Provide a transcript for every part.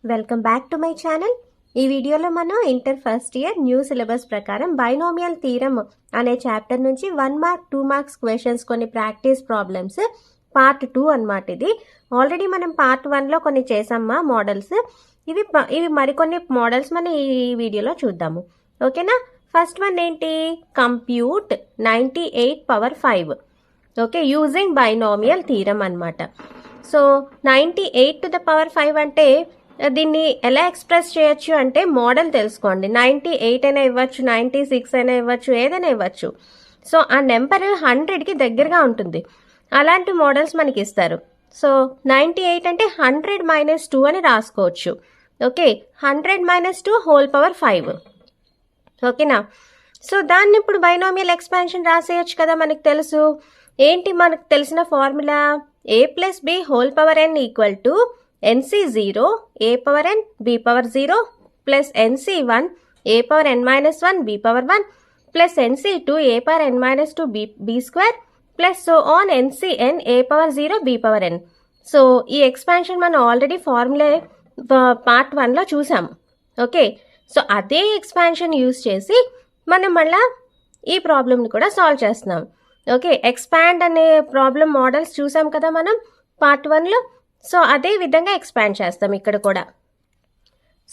Welcome back to my channel. ఈ వీడియోలో మనం inter first year new syllabus ప్రకారం బైనోమియల్ థీరమ్ అనే చాప్టర్ నుంచి 1 మార్క్ 2 మార్క్స్ క్వశ్చన్స్ కొన్ని ప్రాక్టీస్ ప్రాబ్లమ్స్ పార్ట్ 2 అన్నమాట. ఇది ఆల్రెడీ మనం పార్ట్ 1లో కొన్ని చేసామా మోడల్స్. ఇవి మరికొన్ని మోడల్స్ మనం ఈ వీడియోలో చూద్దాము. ఓకేనా? ఫస్ట్ వన్ ఏంటి? Compute 98^5. Okay, using binomial theorem అన్నమాట. సో 98^5 అంటే దీన్ని ఎలా ఎక్స్ప్రెస్ చేయొచ్చు అంటే మోడల్ తెలుసుకోండి. 98 అయినా ఇవ్వచ్చు, 96 అయినా ఇవ్వచ్చు, ఏదైనా ఇవ్వచ్చు. సో ఆ నెంబర్ 100కి దగ్గరగా ఉంటుంది. అలాంటి మోడల్స్ మనకి ఇస్తారు. సో 98 అంటే 100 - 2 అని రాసుకోవచ్చు. Okay, 100 - 2 whole power 5. ఓకేనా? సో దాన్ని ఇప్పుడు బైనోమియల్ ఎక్స్పాన్షన్ రాసేయచ్చు కదా. మనకి తెలుసు ఏంటి, మనకు తెలిసిన formula a+b whole power n equal to NC0 a power n b power 0 plus NC1 a power n minus 1 b power 1 plus NC2 a power n minus 2 b square plus so on NCn a power 0 b power n. So ఈ expansion మనం already formula part 1లో చూసాము. Okay, so అదే expansion use చేసి మనం మళ్ళా ఈ ప్రాబ్లమ్ని కూడా సాల్వ్ చేస్తున్నాం. ఓకే, ఎక్స్పాండ్ అనే ప్రాబ్లం మోడల్స్ చూసాం కదా మనం పార్ట్ 1లో. సో అదే విధంగా ఎక్స్పాండ్ చేస్తాం ఇక్కడ కూడా.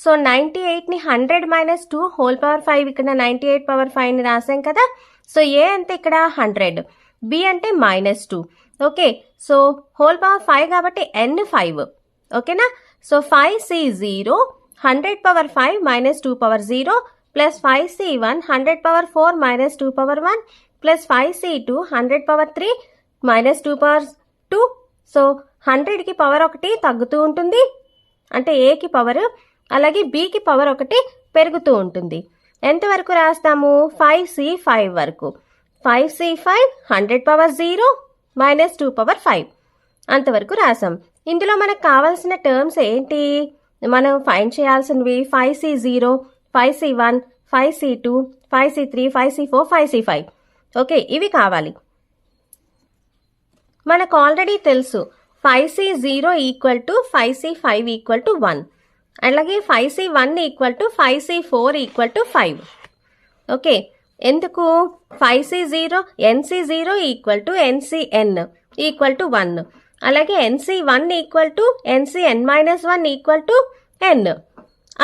సో 98ని 100 - 2 హోల్ పవర్ 5, ఇక్కడ 98^5ని రాసాం కదా. సో ఏ అంటే ఇక్కడ 100, బి అంటే -2. ఓకే, సో హోల్ పవర్ 5 కాబట్టి n 5. ఓకేనా? So 5c0 100^5 - 2^0 plus 5c1 100^4 - 2^1 plus 5c2 100^3 - 2^2. So 100కి పవర్ 1 తగ్గుతూ ఉంటుంది, అంటే ఏకి పవర్, అలాగే బికి పవర్ 1 పెరుగుతూ ఉంటుంది. ఎంతవరకు రాస్తాము? 5c5 వరకు. 5c5 100^0 - 2^5 అంతవరకు రాసాం. ఇందులో మనకు కావాల్సిన టర్మ్స్ ఏంటి? మనం ఫైండ్ చేయాల్సినవి 5c0, 5c1, 5c2, 5c3, 5c4, 5c5. Okay, ఇవి కావాలి. మనకు ఆల్రెడీ తెలుసు 5c0 equal to 5c5 equal to 1, అలాగే 5c1 equal to 5c4 equal to 5. Okay, ఎందుకు? 5c0 NC0 equal to NCn equal to 1, అలాగే NC1 equal to NCn-1 equal to n.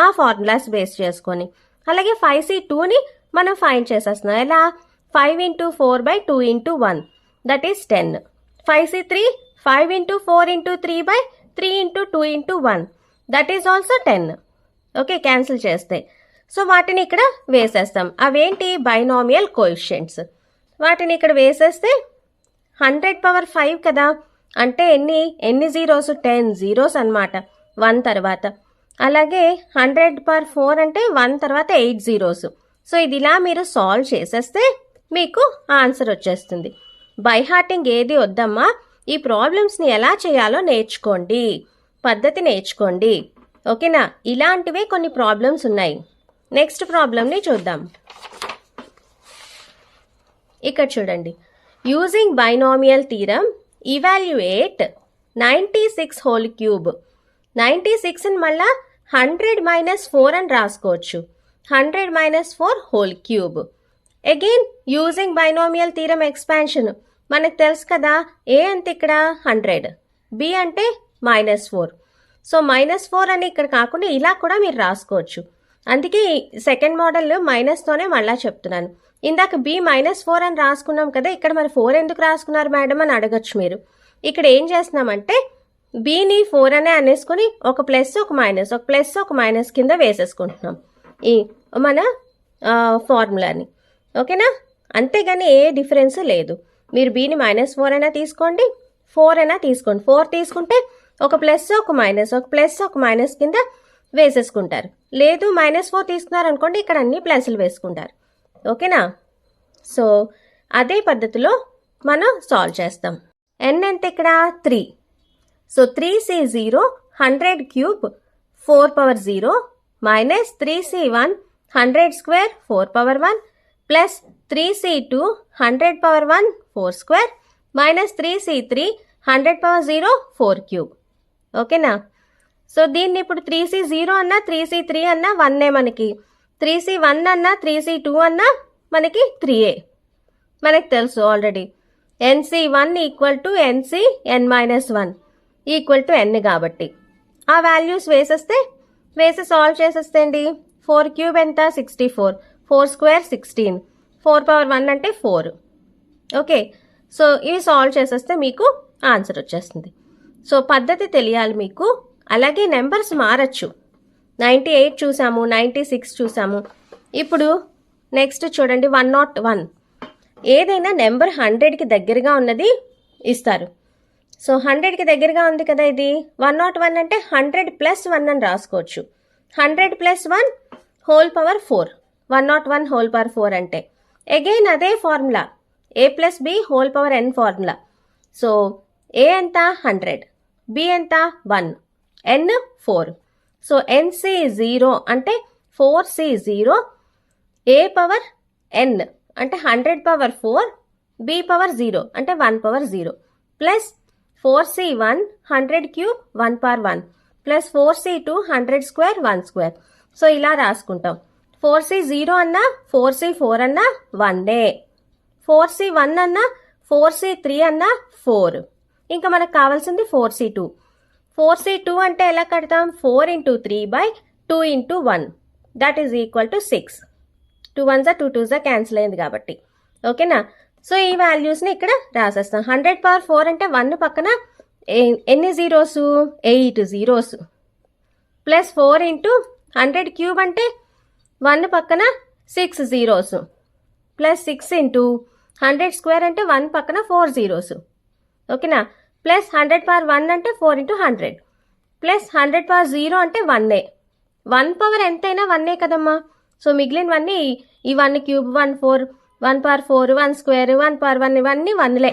ఆ formulas base చేసుకొని, అలాగే 5c2ని మనం ఫైండ్ చేసేస్తున్నాం. ఎలా? 5 × 4/2 × 1 that is 10. 5c3 5 × 4 × 3/3 × 2 × 1 that is also 10. Okay, cancel చేస్తే. So వాటిని ఇక్కడ వేసేస్తాం. అవేంటి? Binomial coefficients. వాటిని ఇక్కడ వేసేస్తే 100^5 కదా, అంటే ఎన్ని జీరోస్? 10 జీరోస్ అన్నమాట 1 తర్వాత. అలాగే 100/4 అంటే 1 తర్వాత 8 జీరోస్. సో ఇది ఇలా మీరు సాల్వ్ చేసేస్తే మీకు ఆన్సర్ వచ్చేస్తుంది. బై హార్టింగ్ ఏది వద్దమ్మా, ఈ ప్రాబ్లమ్స్ని ఎలా చేయాలో నేర్చుకోండి, పద్ధతి నేర్చుకోండి. ఓకేనా? ఇలాంటివే కొన్ని ప్రాబ్లమ్స్ ఉన్నాయి. నెక్స్ట్ ప్రాబ్లమ్ని చూద్దాం. ఇక్కడ చూడండి, using binomial theorem evaluate 96 whole cube. 96ని మళ్ళా 100 - 4 అని రాసుకోవచ్చు. 100 - 4 whole cube. Again using binomial theorem expansion మనకు తెలుసు కదా. ఏ అంటే ఇక్కడ 100, బి అంటే -4. సో -4 అని ఇక్కడ కాకుండా ఇలా కూడా మీరు రాసుకోవచ్చు. అందుకే సెకండ్ మోడల్ మైనస్తోనే మళ్ళా చెప్తున్నాను. ఇందాక బి -4 అని రాసుకున్నాం కదా, ఇక్కడ మరి 4 ఎందుకు రాసుకున్నారు మేడం అని అడగచ్చు మీరు. ఇక్కడ ఏం చేస్తున్నామంటే బిని 4 అనే అనేసుకుని ఒక ప్లస్ ఒక మైనస్, ఒక ప్లస్ ఒక మైనస్ కింద వేసేసుకుంటున్నాం ఈ మన ఫార్ములాని. ఓకేనా? అంతేగాని ఏ డిఫరెన్స్ లేదు. మీరు బిని -4 అయినా తీసుకోండి, 4 అయినా తీసుకోండి. 4 తీసుకుంటే ఒక ప్లస్ ఒక మైనస్, ఒక ప్లస్ ఒక మైనస్ కింద వేసేసుకుంటారు. లేదు -4 తీసుకున్నారు అనుకోండి, ఇక్కడ అన్ని ప్లస్లు వేసుకుంటారు. ఓకేనా? సో అదే పద్ధతిలో మనం సాల్వ్ చేస్తాం. n ఎంత ఇక్కడ? 3. So 3c0 100³ 4^0 minus 3c1 100² 4^1 plus 3c2 100^1 4² minus 3c3 100^0 4³. ఓకేనా? సో దీన్ని ఇప్పుడు 3C0 అన్నా 3C3 అన్నా 1 మనకి, 3C1 అన్నా 3C2 అన్నా మనకి 3A మనకి తెలుసు already. NC1 equal to NCn-1 equal to n కాబట్టి ఆ వాల్యూస్ వేసి సాల్వ్ చేసేస్తే అండి 4 క్యూబ్ ఎంత 64, 4 స్క్వేర్ 16, 4 పవర్ 1 అంటే 4. ఓకే, సో ఇవి సాల్వ్ చేసేస్తే మీకు ఆన్సర్ వచ్చేస్తుంది. సో పద్ధతి తెలియాలి మీకు. అలాగే నెంబర్స్ మారచ్చు. 98 చూసాము, 96 చూసాము. ఇప్పుడు నెక్స్ట్ చూడండి 101. ఏదైనా నెంబర్ 100కి దగ్గరగా ఉన్నది ఇస్తారు. సో 100కి దగ్గరగా ఉంది కదా ఇది. 101 అంటే 100 ప్లస్ 1 అని రాసుకోవచ్చు. 100 plus 1 whole power 4, 101 whole power 4 అంటే అగైన్ అదే formula, a plus b whole power n formula. So a ఎంత 100, b ఎంత 1, n 4. సో NC0 అంటే 4C0, a పవర్ n అంటే 100 పవర్ 4, b పవర్ 0 అంటే 1 power 0 plus 4C1 100 cube 1 power 1 plus 4C2 100 square 1 square. So ఇలా రాసుకుంటాం. 4C0 అన్నా 4C4 అన్నా 1 4C1 అన్నా 4C3 అన్నా 4. ఇంకా మనకు కావాల్సింది 4C2. 4C2 అంటే ఎలా కడతాం, 4 into 3 by 2 into 1 that is equal to 6. 2 1s 2 2s cancel అయింది కాబట్టి. ఓకేనా. సో ఈ వాల్యూస్ని ఇక్కడ రాసేస్తాం. 100 పవర్ 4 అంటే 1 పక్కన ఎన్ని zeros, 8 zeros plus 4 into 100 cube అంటే 1 పక్కన 6 జీరోస్ ప్లస్ 6 ఇంటూ 100 స్క్వేర్ అంటే 1 పక్కన 4 జీరోస్. ఓకేనా. ప్లస్ 100 పవర్ 1 అంటే 4 ఇంటూ 100 ప్లస్ 100 పవర్ 0 అంటే 1. 1 పవర్ ఎంతైనా 1 కదమ్మా. సో మిగిలినవన్నీ ఈ 1 క్యూబ్ 1 4, 1 పవర్ 4, 1 స్క్వేర్, 1 పవర్ 1 ఇవన్నీ 1లే.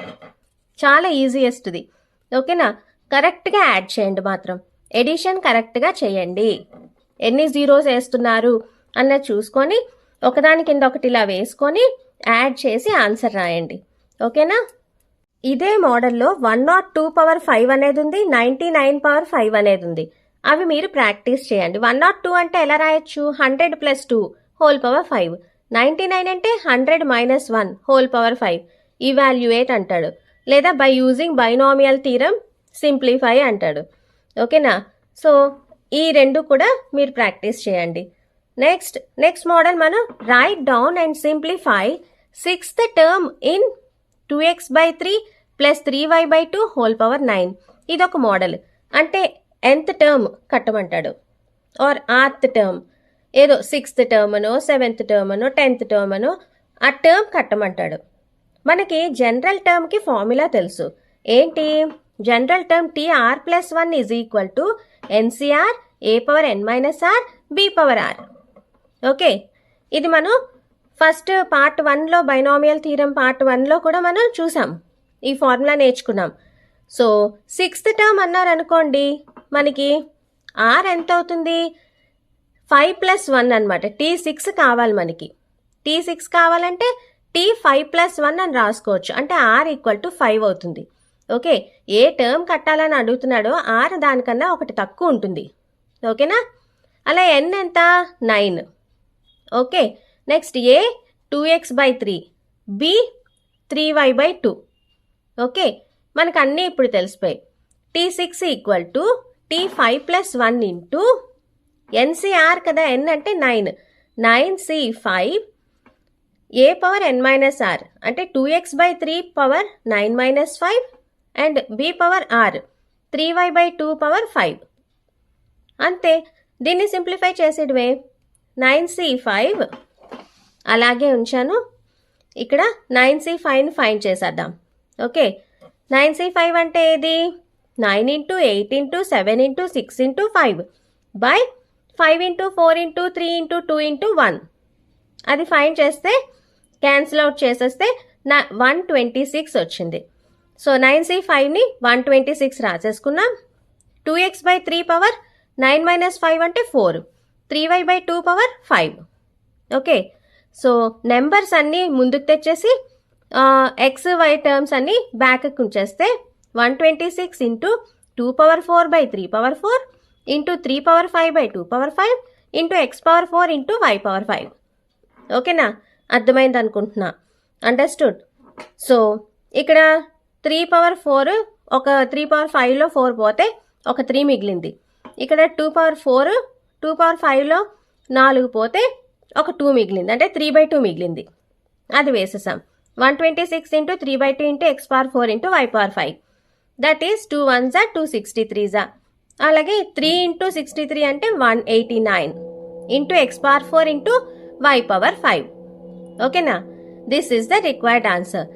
చాలా ఈజియెస్ట్ది. ఓకేనా. కరెక్ట్గా యాడ్ చేయండి మాత్రం. ఎడిషన్ కరెక్ట్గా చేయండి. ఎన్ని జీరోస్ వేస్తున్నారు అన్నది చూసుకొని ఒకదాని కింద ఒకటి ఇలా వేసుకొని యాడ్ చేసి ఆన్సర్ రాయండి. ఓకేనా. ఇదే మోడల్లో 102 పవర్ 5 అనేది ఉంది, 99 పవర్ 5 అనేది ఉంది. అవి మీరు ప్రాక్టీస్ చేయండి. 102 అంటే ఎలా రాయొచ్చు, 100 ప్లస్ 2 హోల్ పవర్ 5. 99 అంటే 100 మైనస్ 1 హోల్ పవర్ 5. ఇవాల్యుయేట్ అంటాడు, లేదా by using binomial theorem simplify అంటాడు. ఓకేనా. సో ఈ రెండు కూడా మీరు ప్రాక్టీస్ చేయండి. నెక్స్ట్ మోడల్ మనం write down and simplify 6th term in 2x/3 plus 3y/2 whole power 9. ఇదొక మోడల్. అంటే nth టర్మ్ కట్టమంటాడు, ఆర్ 8th టర్మ్, ఏదో 6th టర్మ్ అనో 7th టర్మ్ అనో 10th టర్మ్ అనో ఆ టర్మ్ కట్టమంటాడు. మనకి జనరల్ టర్మ్కి ఫార్ములా తెలుసు. ఏంటి general term TR+1 is equal to NCR a power n-r b power r. Okay, ఇది మనం ఫస్ట్ పార్ట్ 1లో బైనామియల్ థీరం పార్ట్ 1లో కూడా మనం చూసాం, ఈ ఫార్ములా నేర్చుకున్నాం. సో 6th టర్మ్ అన్నారనుకోండి, మనకి r ఎంత అవుతుంది, 5+1 అనమాట. T6 కావాలి మనకి. T6 కావాలంటే T5+1 అని రాసుకోవచ్చు. అంటే r ఈక్వల్ టు 5 అవుతుంది. ఓకే, ఏ టర్మ్ కట్టాలని అడుగుతున్నాడో r దానికన్నా ఒకటి తక్కువ ఉంటుంది. ఓకేనా. అలా n ఎంత 9. Okay, next a 2x/3, b 3y/2. Okay, మనకు అన్నీ ఇప్పుడు తెలిసిపోయి. T6 equal to T5+1 into NCR కదా, n అంటే 9, 9C5 a పవర్ n-r అంటే 2x/3 power 9 - 5 and b power r 3y/2 power 5. అంతే, దీన్ని సింప్లిఫై చేసేటివే. 9C5 అలాగే ఉంచాను. ఇక్కడ 9C5ని ఫైండ్ చేసేద్దాం. ఓకే, 9C5 అంటే ఏది, 9 into 8 into 7 into 6 into 5 by 5 into 4 into 3 into 2 into 1. అది ఫైండ్ చేస్తే క్యాన్సిల్ అవుట్ చేసేస్తే 126 వచ్చింది. సో 9C5ని 126 రాసేసుకున్నాం. 2x/3 పవర్ 9 - 5 అంటే 4, 3y/2 power 5. Okay, so numbers అన్నీ ముందుకు తెచ్చేసి ఎక్స్ వై టర్మ్స్ అన్నీ బ్యాక్కి ఉంచేస్తే 126 into 2 power 4 by 3 power 4 into 3^5/2^5 into x⁴ into y⁴. ఓకేనా, అర్థమైంది అనుకుంటున్నా, అండర్స్టూడ్. సో ఇక్కడ 3^4 ఒక 3^5లో 4 పోతే ఒక 3 మిగిలింది. ఇక్కడ 2^5లో 4 పోతే ఒక 2 మిగిలింది, అంటే 3/2 మిగిలింది. అది వేసేసాం. 126 into 3/2 into x⁴ into y⁴. That is 2 1s 2 63s. అలాగే 3 ఇంటూ 63 అంటే 189 ఇంటూ x⁴ ఇంటూ y⁴. ఓకేనా, this is the required answer.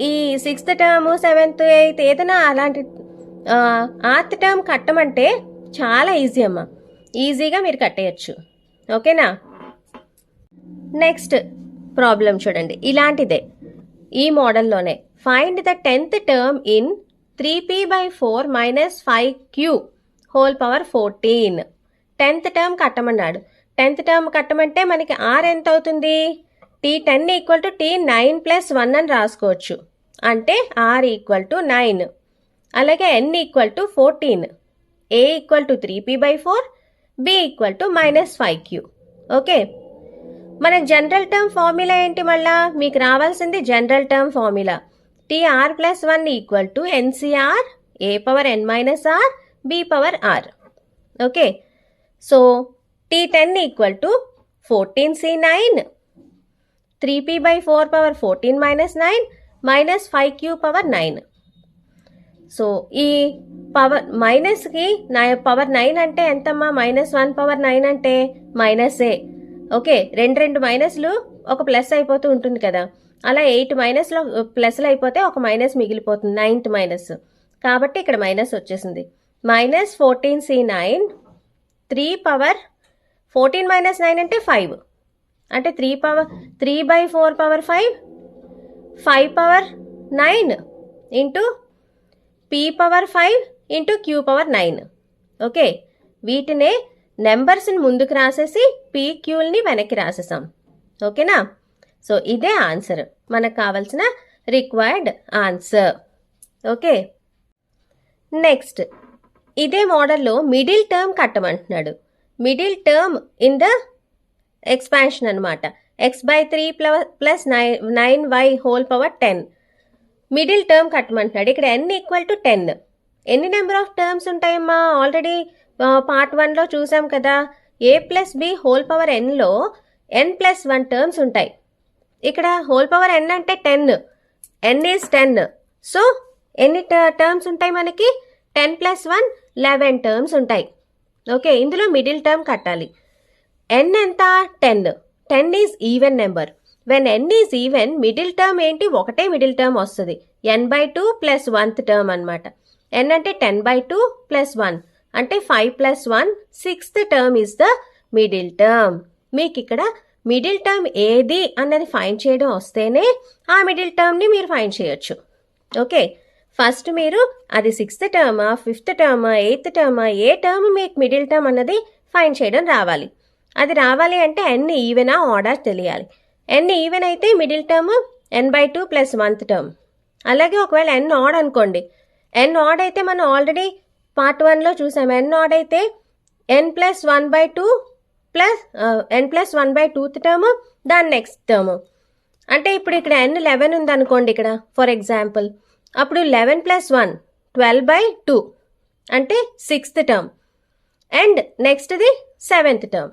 ఈ 6th టర్మ్ 7th 8th ఏదైనా అలాంటి 8th టర్మ్ కట్టమంటే చాలా ఈజీ అమ్మా, ఈజీగా మీరు కట్టేయచ్చు. ఓకేనా, నెక్స్ట్ ప్రాబ్లం చూడండి, ఇలాంటిదే ఈ మోడల్లోనే. Find the 10th term in 3p/4 - 5q whole power 14. 10th term కట్టమన్నాడు. 10th టర్మ్ కట్టమంటే మనకి r ఎంత అవుతుంది? t10 = t9 + 1 అని రాసుకోవచ్చు, అంటే r = 9. అలాగే n = 14, a = 3p/4, b = -5q. Okay, మనకి జనరల్ టర్మ్ ఫార్ములా ఏంటి? మళ్ళా మీకు రావాల్సింది general term formula. tr+1 = ncr a⁻n - r b⁻r. Okay, so t10 = 14c9 3p/4 power 14 - 9 -5q⁻9. So ఈ పవర్ మైనస్కి పవర్ 9 అంటే ఎంతమ్మా? -1/9 అంటే మైనసే. ఓకే, రెండు మైనస్లు ఒక ప్లస్ అయిపోతూ ఉంటుంది కదా, అలా 8 మైనస్లో ప్లస్లు అయిపోతే ఒక మైనస్ మిగిలిపోతుంది, 9th మైనస్. కాబట్టి ఇక్కడ మైనస్ వచ్చేసింది. -14c9 3/14 - 9 అంటే 5, అంటే 3/4 power 5 5/9 into p⁻5 into q⁻9. Okay, వీటినే నెంబర్స్ని ముందుకు రాసేసి pqల్ని వెనక్కి రాసేసాం. ఓకేనా, సో ఇదే ఆన్సర్, మనకు కావాల్సిన రిక్వైర్డ్ ఆన్సర్. ఓకే, నెక్స్ట్ ఇదే మోడల్లో మిడిల్ టర్మ్ కట్టమంటున్నాడు. Middle term in the expansion అనమాట, x/3 + 9y whole power 10. Middle term కట్టమంటున్నాడు. ఇక్కడ n = 10. ఎన్ని నెంబర్ ఆఫ్ టర్మ్స్ ఉంటాయమ్మా? ఆల్రెడీ పార్ట్ 1లో చూసాం కదా, a + b హోల్ పవర్ nలో n+1 టర్మ్స్ ఉంటాయి. ఇక్కడ హోల్ పవర్ n అంటే 10, n ఈజ్ 10. సో ఎన్ని టర్మ్స్ ఉంటాయి మనకి? 10 + 1 11 టర్మ్స్ ఉంటాయి. ఓకే, ఇందులో మిడిల్ టర్మ్ కట్టాలి. n ఎంత? 10. 10 is even number. When n is even, middle term ఏంటి? ఒకటే మిడిల్ టర్మ్ వస్తుంది, n/2 + 1th టర్మ్ అనమాట. n అంటే 10/2 + 1 అంటే 5 + 1 6th term is the middle term. మీకు ఇక్కడ మిడిల్ టర్మ్ ఏది అన్నది ఫైండ్ చేయడం వస్తేనే ఆ మిడిల్ టర్మ్ని మీరు ఫైండ్ చేయొచ్చు. ఓకే, ఫస్ట్ మీరు అది 6th టర్మా 5th టర్మా 8th టర్మా ఏ టర్మ్ మీకు మిడిల్ టర్మ్ అన్నది ఫైండ్ చేయడం రావాలి. అది రావాలి అంటే n ఈవెనా ఆర్డర్ తెలియాలి. n ఈవెన్ అయితే middle term n/2 + 1th term. అలాగే ఒకవేళ n ఆడ్ అనుకోండి, n ఆడ్ అయితే మనం ఆల్రెడీ పార్ట్ 1లో చూసాం. n ఆడ్ అయితే n+1/2 n+1/2th టర్మ్, దాని నెక్స్ట్ టర్మ్. అంటే ఇప్పుడు ఇక్కడ n 11 ఉంది అనుకోండి ఇక్కడ ఫర్ ఎగ్జాంపుల్, అప్పుడు 11 + 1 12/2 అంటే 6th term, and నెక్స్ట్ది 7th term.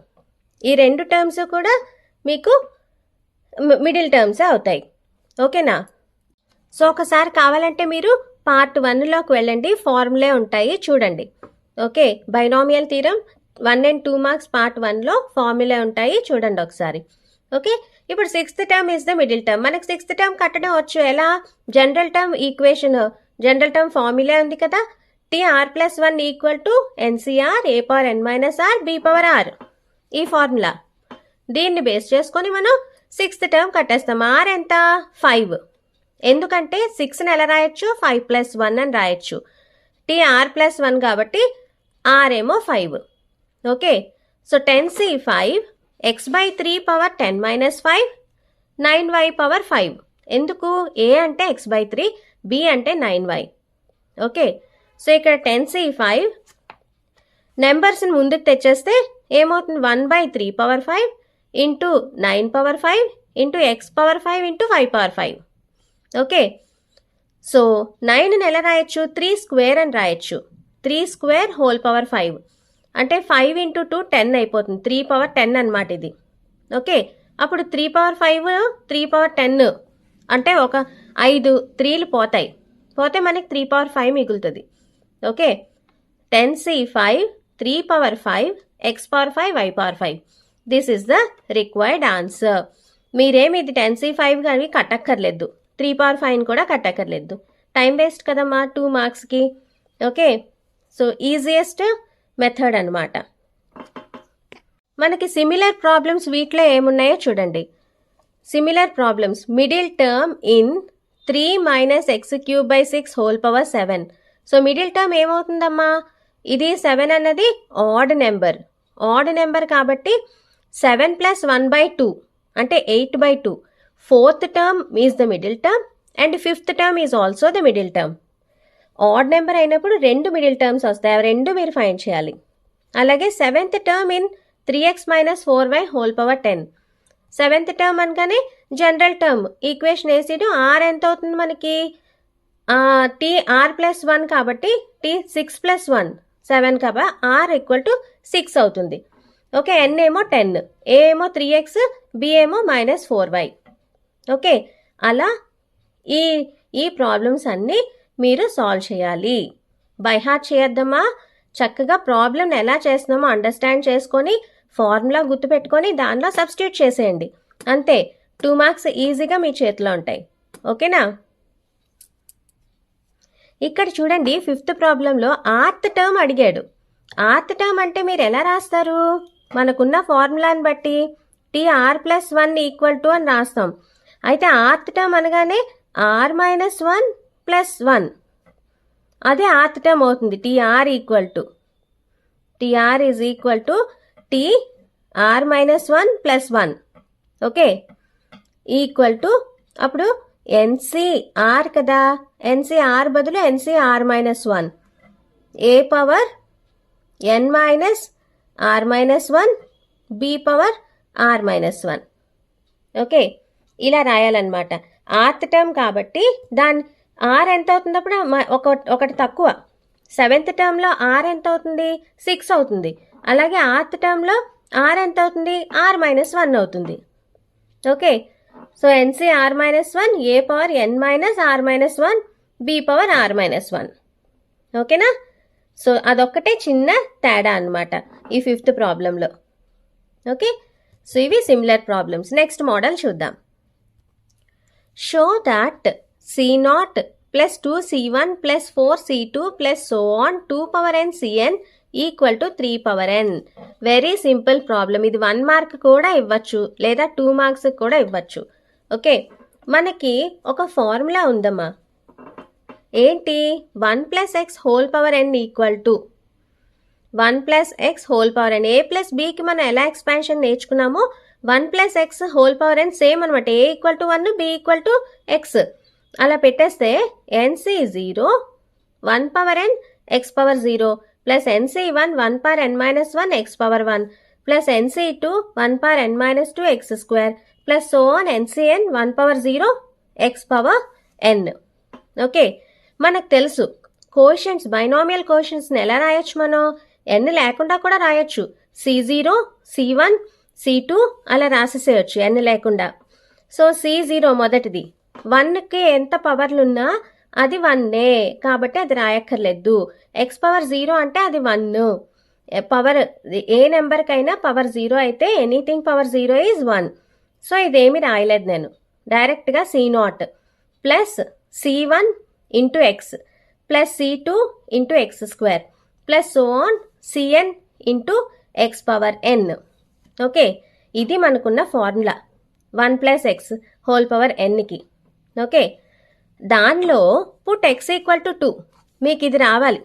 ఈ రెండు టర్మ్స్ కూడా మీకు మిడిల్ టర్మ్సే అవుతాయి. ఓకేనా, సో ఒకసారి కావాలంటే మీరు పార్ట్ 1లోకి వెళ్ళండి, ఫార్ములే ఉంటాయి చూడండి. Okay, binomial theorem 1 and 2 marks part 1లో ఫార్ములే ఉంటాయి, చూడండి ఒకసారి. ఓకే, ఇప్పుడు 6th term is the middle term. మనకు 6th టర్మ్ కట్టడం వచ్చు. ఎలా? General term equation, general term ఫార్ములే ఉంది కదా, tr+1 = ncr a⁻n - r b⁻r. ఈ ఫార్ములా, దీన్ని బేస్ చేసుకొని మనం 6th టర్మ్ కట్టేస్తాం. r ఎంత? 5. ఎందుకంటే 6ని ఎలా రాయొచ్చు? 5 + 1 అని రాయొచ్చు. tr+1 కాబట్టి r ఏమో 5. Okay, so 10c5 x/3 power 10 - 5 9y power 5. ఎందుకు? a అంటే x/3, b అంటే 9y. ఓకే, సో ఇక్కడ 10c5 నెంబర్స్ని ముందుకు తెచ్చేస్తే ఏమవుతుంది 1/3/5 into 9/5 into x/5 into 5/5. Okay, so 9ని ఎలా రాయొచ్చు? 3 స్క్వేర్ అని రాయొచ్చు. 3 స్క్వేర్ హోల్ పవర్ 5 అంటే 5 ఇంటూ 2 10 అయిపోతుంది. 3/10 అనమాట ఇది. ఓకే, అప్పుడు 3/5 3/10 అంటే ఒక 5 3లు పోతే మనకి 3/5 మిగులుతుంది. Okay, 10c5 3/5 x/5 y/5. This is the required answer. మీరేమి ఇది 10c5 కానీ కట్టక్కర్లేదు, 3/5 కూడా కట్టక్కర్లేదు. టైం వేస్ట్ కదమ్మా 2 మార్క్స్కి. ఓకే, సో ఈజియెస్ట్ మెథడ్ అనమాట. మనకి సిమిలర్ ప్రాబ్లమ్స్ వీటిలో ఏమున్నాయో చూడండి. Similar problems, middle term in 3 - x³/6 whole power 7. So middle term ఏమవుతుందమ్మా? ఇది 7 అన్నది ఆడ్ నెంబర్ కాబట్టి 7 + 1/2 అంటే 8/2. Fourth term is the middle term and fifth term is also the middle term. Odd number అయినప్పుడు 2 middle terms వస్తాయి, అవి 2 మీరు find చేయాలి. అలాగే 7th term in 3x - 4y whole power 10. 7th term అనగానే జనరల్ టర్మ్ ఈక్వేషన్ వేసిడు ఆర్ ఎంత అవుతుంది మనకి? టీ ఆర్ ప్లస్ 1 కాబట్టి టీ 6 + 1 7 కాబట్టి ఆర్ = 6 అవుతుంది. ఓకే, ఎన్ ఏమో 10, ఏ ఏమో 3x, బి ఏమో -4y. ఓకే, అలా ఈ ప్రాబ్లమ్స్ అన్నీ మీరు సాల్వ్ చేయాలి. బై హార్ట్ చేయొద్దమ్మా, చక్కగా ప్రాబ్లమ్ని ఎలా చేస్తున్నామో అండర్స్టాండ్ చేసుకొని ఫార్ములా గుర్తుపెట్టుకొని దానిలో సబ్స్టిట్యూట్ చేసేయండి. అంతే, 2 మార్క్స్ ఈజీగా మీ చేతిలో ఉంటాయి. ఓకేనా? ఇక్కడ చూడండి 5th ప్రాబ్లంలో 8th టర్మ్ అడిగాడు. 8th టర్మ్ అంటే మీరు ఎలా రాస్తారు? మనకున్న ఫార్ములాని బట్టి TR + 1 = అని రాస్తాం. అయితే 8th టర్మ్ అనగానే R - 1 + 1 అదే 8th టర్మ్ అవుతుంది. TR = TR -1 + 1. Okay, equal to అప్పుడు NCR కదా, NCR బదులు NCR - 1 A power n - R - 1 B power R - 1. Okay, ఇలా రాయాలన్నమాట. 8th టర్మ్ కాబట్టి దాని R ఎంత అవుతుంది? అప్పుడు ఒకటి తక్కువ. 7th టర్మ్లో R ఎంత అవుతుంది? 6 అవుతుంది. అలాగే 8th టర్మ్లో R ఎంత అవుతుంది? R - 1 అవుతుంది. Okay, so NCR - 1 A power n - R - 1 B power R - 1. ఓకేనా? సో అదొక్కటే చిన్న తేడా అనమాట ఈ 5th ప్రాబ్లంలో. ఓకే, సో ఇవి సిమిలర్ ప్రాబ్లమ్స్. నెక్స్ట్ మోడల్ చూద్దాం. Show that C0 + 2C1 + 4C2 + so on 2n Cn = 3n. Very simple problem. ఇది 1 మార్క్ కూడా ఇవ్వచ్చు లేదా 2 మార్క్స్ కూడా ఇవ్వచ్చు. ఓకే, మనకి ఒక ఫార్ములా ఉందమ్మా. ఏంటి? 1 + x whole power n = 1 + x whole power n. A + bకి మనం ఎలా ఎక్స్పాన్షన్ నేర్చుకున్నామో 1 + x whole power n same అనమాట. A = 1 B = x అలా పెట్టేస్తే NC0 1/n x/0 + NC1 1/n - 1 x/1 + NC2 1/n - 2 x² + so on NCn 1/0 x/n. Okay, మనకు తెలుసు కోషెంట్స్, binomial కోషెంట్స్ని ఎలా రాయొచ్చు? మనం n లేకుండా కూడా రాయొచ్చు. C0 C1 C2 అలా రాసేసేయచ్చు n లేకుండా. సో C0 మొదటిది 1కి ఎంత పవర్లున్నా అది 1ఏ కాబట్టి అది రాయక్కర్లేదు. x/0 అంటే అది 1. పవర్ ఏ నెంబర్కైనా పవర్ 0 అయితే ఎనీథింగ్ పవర్ 0 ఈజ్ 1. సో ఇదేమి రాయలేదు నేను, డైరెక్ట్గా C0 + C1 × x + C2 × x² + so on Cn × x/n. Okay, ఇది మనకున్న ఫార్ములా 1 + x హోల్ పవర్ nకి. ఓకే, దానిలో పుట్ x = 2. మీకు ఇది రావాలి.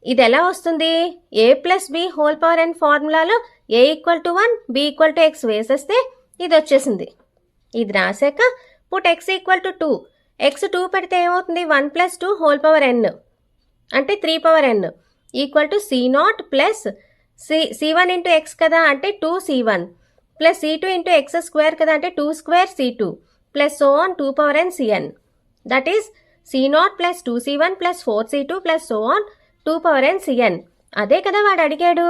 ఇది ఎలా వస్తుంది? A + b whole power n ఫార్ములాలో A = 1 B = x వేసేస్తే ఇది వచ్చేసింది. ఇది రాశాక పుట్ x = 2. x 2 పెడితే ఏమవుతుంది? 1 + 2 హోల్ పవర్ n అంటే 3/n. Equal to C0 plus C1 into X కదా అంటే 2C1 plus C2 into X square కదా అంటే 2 square C2 plus so on 2 power n Cn. That is C0 plus 2C1 plus 4C2 plus so on 2 power n Cn. అదే కదా వాడు అడిగాడు.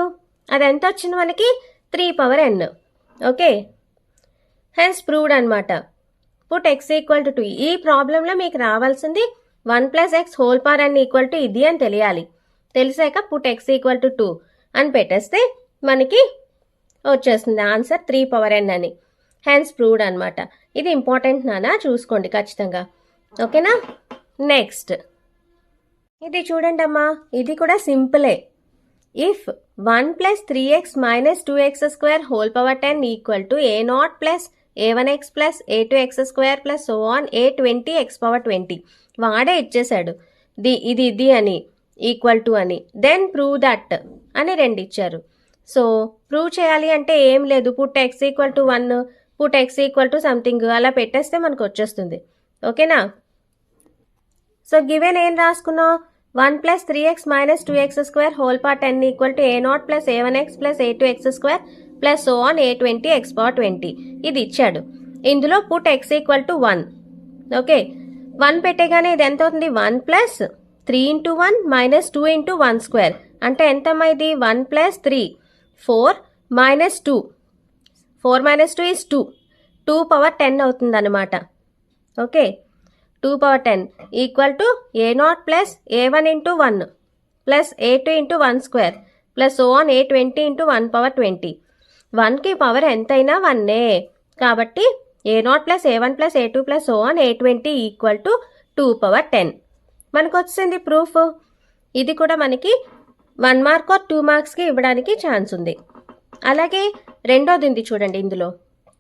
అది ఎంత వచ్చింది మనకి 3 power n. Okay, hence proved అనమాట. Put x equal to 2. ఈ ప్రాబ్లంలో మీకు రావాల్సింది 1 plus x whole power n equal to ఇది అని తెలియాలి. తెలిసాక పుట్ ఎక్స్ ఈక్వల్ టు 2 అని పెట్టేస్తే మనకి వచ్చేస్తుంది ఆన్సర్ 3 పవర్ n అని. హెన్స్ ప్రూవ్డ్ అనమాట. ఇది ఇంపార్టెంట్ నానా, చూసుకోండి ఖచ్చితంగా. ఓకేనా. నెక్స్ట్ ఇది చూడండి అమ్మా, ఇది కూడా సింపులే. If 1 plus 3x minus 2x square whole power 10 equal to a0 plus a1x plus a2x square plus so on a20x power 20. వాడే ఇచ్చేసాడు ఇది అని ఈక్వల్ టు అని. దెన్ ప్రూవ్ దట్ అని 2 ఇచ్చారు. సో ప్రూవ్ చేయాలి అంటే ఏం లేదు, put x equal to 1, put x equal to something అలా పెట్టేస్తే మనకు వచ్చేస్తుంది. ఓకేనా. సో గివెన్ ఏం రాసుకున్నాం, 1 plus 3x minus 2x square whole power 10 equal to a0 plus a1x plus a2x square plus so on a20x power 20. ఇది ఇచ్చాడు. ఇందులో put x equal to 1. Okay, 1 పెట్టేగానే ఇది ఎంత అవుతుంది, 1 plus 3 into 1 minus 2 into 1 square అంటే ఎంతమ్మా ఇది 1 plus 3 4 minus 2 4 minus 2 is 2 power 10 అవుతుంది అనమాట. Okay, 2 power 10 equal to a0 plus a1 into 1 plus a2 into 1 square plus so on a20 into 1 power 20. 1కి power ఎంతైనా 1ఏ కాబట్టి a0 plus a1 plus a2 plus so on a20 equal to 2 power 10. మనకు వచ్చింది proof. ఇది కూడా మనకి 1 mark or 2 మార్క్స్కి ఇవ్వడానికి ఛాన్స్ ఉంది. అలాగే రెండోది ఉంది చూడండి, ఇందులో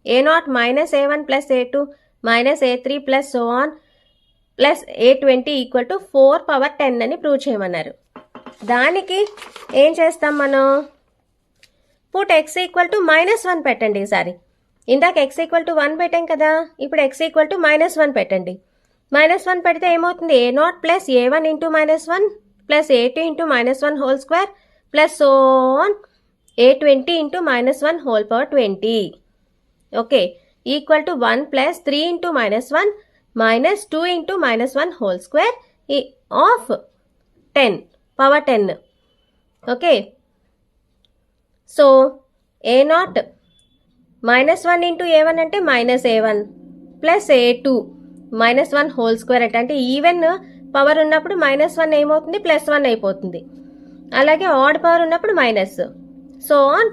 a0 minus a1 plus a2 minus a3 plus so on plus a20 equal to 4 power 10 అని ప్రూవ్ చేయమన్నారు. దానికి ఏం చేస్తాం మనం, పుట్ ఎక్స్ ఈక్వల్ టు -1 పెట్టండి. ఈసారి ఇందాక ఎక్స్ ఈక్వల్ టు 1 పెట్టాం కదా, ఇప్పుడు ఎక్స్ ఈక్వల్ టు -1 పెట్టండి. -1 పెడితే ఏమవుతుంది, a0 plus a1 into -1 plus a2 into -1 whole square plus so on a20 into -1 whole power 20. Okay, equal to 1 plus 3 into -1 minus 2 into -1 whole square of 10 power 10. Okay, so a0 -1 into a1 అంటే -a1 plus a2 -1 whole square అంటే even power ఉన్నప్పుడు -1 ఏమవుతుంది, +1 అయిపోతుంది. అలాగే add power ఉన్నప్పుడు minus. So on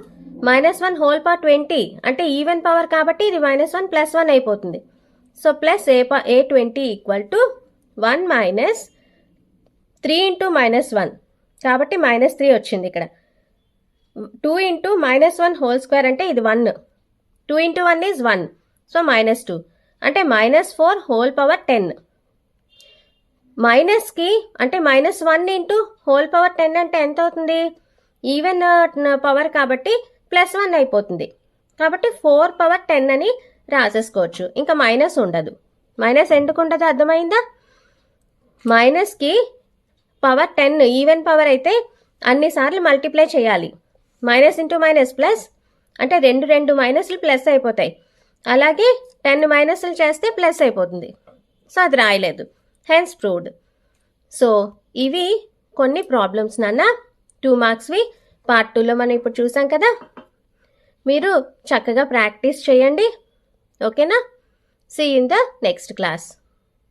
-1 whole power 20 అంటే even power కాబట్టి ఇది -1 +1 అయిపోతుంది. So plus a20 equal to 1 minus 3 into -1 కాబట్టి -3 వచ్చింది ఇక్కడ. 2 ఇంటూ -1 హోల్ స్క్వేర్ అంటే ఇది 1. 2 ఇంటూ 1 ఈజ్ 1. సో -2 అంటే -4 హోల్ పవర్ 10. మైనస్కి అంటే -1 ఇంటూ హోల్ పవర్ 10 అంటే ఎంత అవుతుంది, ఈవెన్ పవర్ కాబట్టి +1 అయిపోతుంది. కాబట్టి 4 పవర్ 10 అని రాసేసుకోవచ్చు. ఇంకా మైనస్ ఉండదు. మైనస్ ఎందుకు ఉండదు అర్థమైందా. మైనస్కి పవర్ 10 ఈవెన్ పవర్ అయితే అన్నిసార్లు మల్టిప్లై చేయాలి. మైనస్ ఇంటూ మైనస్ ప్లస్ అంటే రెండు మైనస్లు ప్లస్ అయిపోతాయి. అలాగే 10 మైనస్లు చేస్తే ప్లస్ అయిపోతుంది. సో అది రాయలేదు. Hence proved. సో ఇవి కొన్ని ప్రాబ్లమ్స్ నాన్న 2 మార్క్స్వి. పార్ట్ 2లో మనం ఇప్పుడు చూసాం కదా, మీరు చక్కగా ప్రాక్టీస్ చేయండి. ఓకేనా. See in the next class.